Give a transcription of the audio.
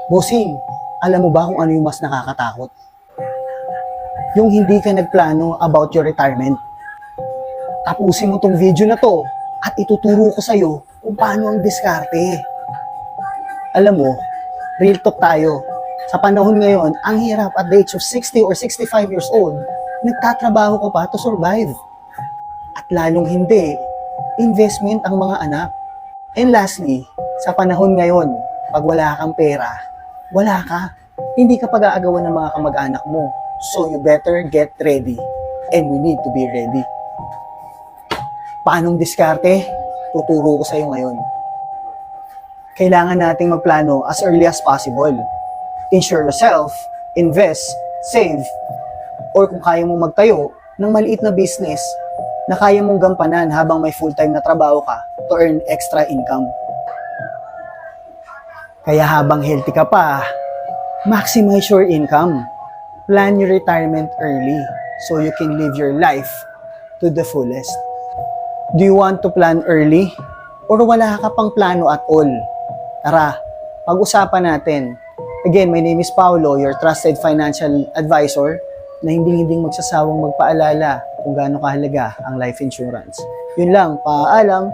Bossing, alam mo ba kung ano yung mas nakakatakot? Yung hindi ka nagplano about your retirement. Tapusin mo tong video na to at ituturo ko sa'yo kung paano ang diskarte. Alam mo, real talk tayo. Sa panahon ngayon, ang hirap at the age of 60 or 65 years old, nagtatrabaho ka pa to survive. At lalong hindi, investment ang mga anak. And lastly, sa panahon ngayon, pag wala kang pera, wala ka. Hindi ka pag-aagawan ng mga kamag-anak mo. So you better get ready. And we need to be ready. Paanong diskarte? Tuturo ko sa iyo ngayon. Kailangan nating magplano as early as possible. Insure yourself, invest, save, or kung kaya mong magtayo ng maliit na business na kaya mong gampanan habang may full-time na trabaho ka to earn extra income. Kaya habang healthy ka pa, maximize your income. Plan your retirement early so you can live your life to the fullest. Do you want to plan early? Or wala ka pang plano at all? Tara, pag-usapan natin. Again, my name is Paolo, your trusted financial advisor na hindi magsasawang magpaalala kung gaano kahalaga ang life insurance. Yun lang, paalam!